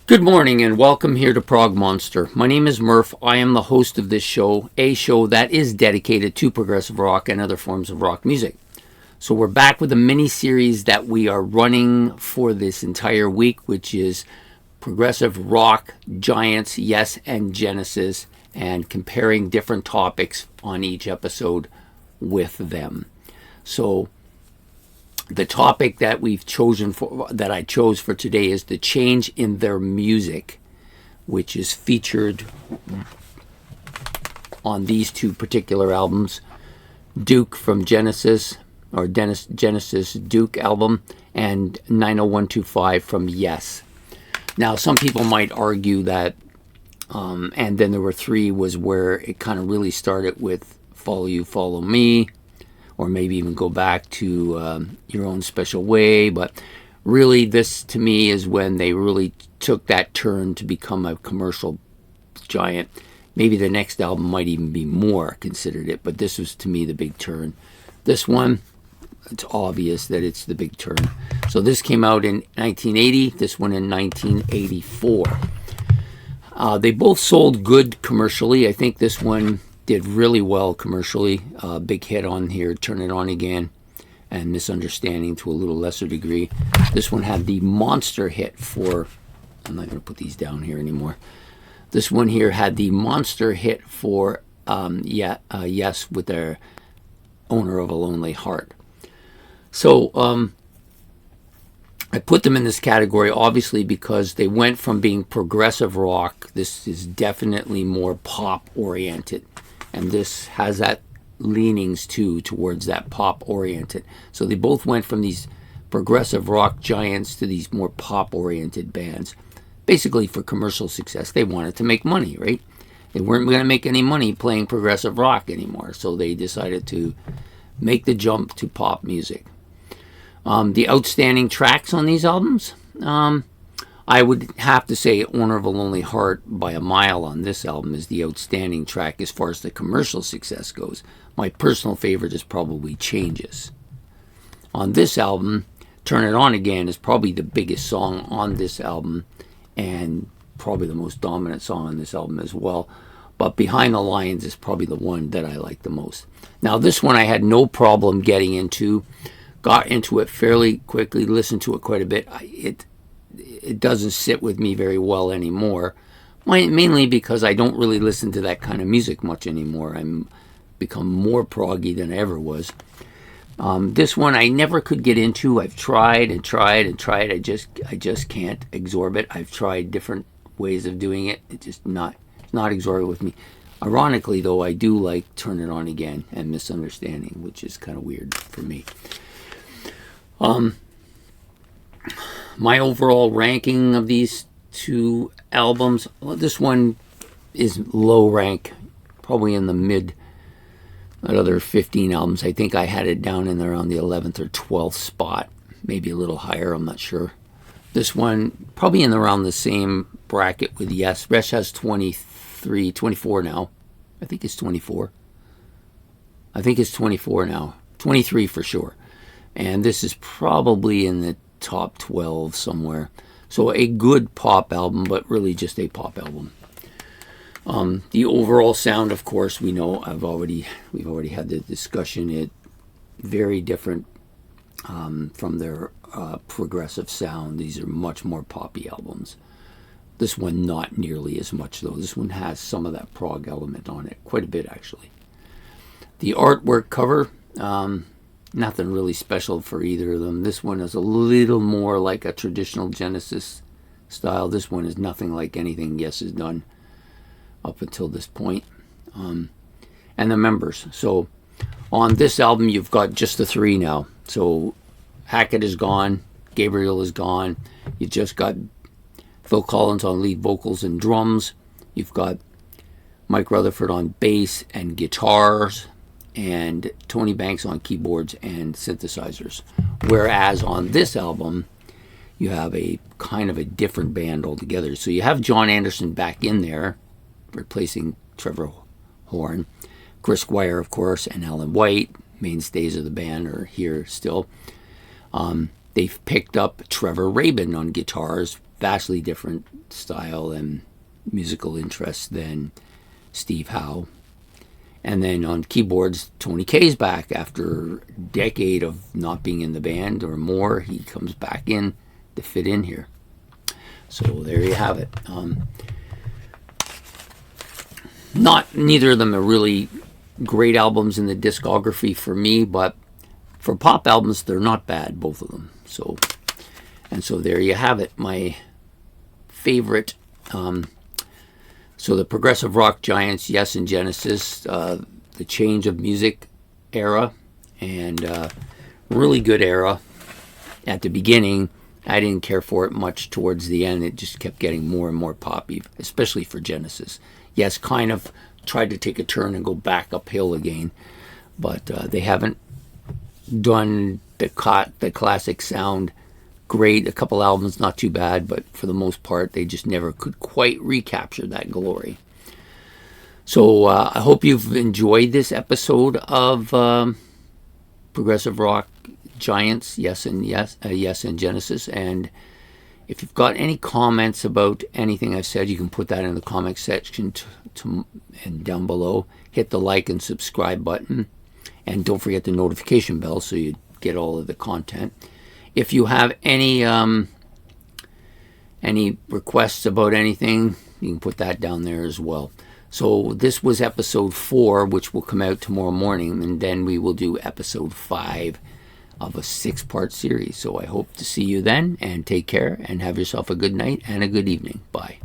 Good morning and welcome here to Prog Monster. My name is Murph. I am the host of this show, a show that is dedicated to progressive rock and other forms of rock music. So we're back with a mini-series that we are running for this entire week, which is progressive rock giants, Yes and Genesis, and comparing different topics on each episode with them. So the topic that I chose for today is the change in their music, which is featured on these two particular albums, Duke from Genesis, or Genesis Duke album, and 90125 from Yes. Now, some people might argue that, and then there were three was where it kind of really started with Follow You, Follow Me, or maybe even go back to Your Own Special Way. But really, this to me is when they really took that turn to become a commercial giant. Maybe the next album might even be more considered it, but this was to me the big turn. This one, it's obvious that it's the big turn. So this came out in 1980, this one in 1984. They both sold good commercially. I think this one did really well commercially. Big hit on here, Turn It On Again, and Misunderstanding to a little lesser degree. This one had the monster hit for, I'm not going to put these down here anymore. This one here had the monster hit for Yes, with their Owner of a Lonely Heart. So I put them in this category obviously because they went from being progressive rock. This is definitely more pop oriented, and this has that leanings too towards that pop oriented. So they both went from these progressive rock giants to these more pop oriented bands, basically for commercial success. They wanted to make money, right? They weren't going to make any money playing progressive rock anymore, so they decided to make the jump to pop music. The outstanding tracks on these albums, I would have to say Owner of a Lonely Heart by a mile on this album is the outstanding track as far as the commercial success goes. My personal favorite is probably Changes. On this album, Turn It On Again is probably the biggest song on this album and probably the most dominant song on this album as well. But Behind the Lines is probably the one that I like the most. Now this one I had no problem getting into. Got into it fairly quickly, listened to it quite a bit. It doesn't sit with me very well anymore, mainly because I don't really listen to that kind of music much anymore. I'm become more proggy than I ever was. This one I never could get into. I've tried and tried and tried. I just can't absorb it. I've tried different ways of doing it. It's just not absorbing with me. Ironically, though, I do like Turn It On Again and Misunderstanding, which is kind of weird for me. My overall ranking of these two albums, well, this one is low rank, probably in the mid. Another 15 albums, I think I had it down in around the 11th or 12th spot, maybe a little higher, I'm not sure. This one, probably in around the same bracket with Yes. Resh has 24 now. I think it's 24. I think it's 24 now. 23 for sure. And this is probably in the top 12 somewhere. So a good pop album, but really just a pop album. The overall sound, of course, we know we've already had the discussion. It very different from their progressive sound. These are much more poppy albums. This one not nearly as much though. This one has some of that prog element on it, quite a bit actually. The artwork cover, nothing really special for either of them. This one is a little more like a traditional Genesis style. This one is nothing like anything Yes has done up until this point. And the members. So on this album, you've got just the three now. So Hackett is gone. Gabriel is gone. You just got Phil Collins on lead vocals and drums. You've got Mike Rutherford on bass and guitars, and Tony Banks on keyboards and synthesizers. Whereas on this album, you have a kind of a different band altogether. So you have John Anderson back in there, replacing Trevor Horn. Chris Squire, of course, and Alan White, mainstays of the band, are here still. They've picked up Trevor Rabin on guitars, vastly different style and musical interest than Steve Howe. And then on keyboards, Tony Kaye's back after a decade of not being in the band or more. He comes back in to fit in here. So there you have it. Neither of them are really great albums in the discography for me, but for pop albums, they're not bad, both of them. So there you have it. My favorite. So the progressive rock giants, Yes and Genesis, the change of music era, and really good era. At the beginning, I didn't care for it much. Towards the end, it just kept getting more and more poppy, especially for Genesis. Yes, kind of tried to take a turn and go back uphill again, but they haven't done the classic sound great. A couple albums, not too bad, but for the most part, they just never could quite recapture that glory. So I hope you've enjoyed this episode of progressive rock giants, Yes and Genesis. And if you've got any comments about anything I've said, you can put that in the comment section and down below. Hit the like and subscribe button, and don't forget the notification bell so you get all of the content. If you have any requests about anything, you can put that down there as well. So this was episode 4, which will come out tomorrow morning, and then we will do episode 5 of a 6-part series. So I hope to see you then, and take care, and have yourself a good night and a good evening. Bye.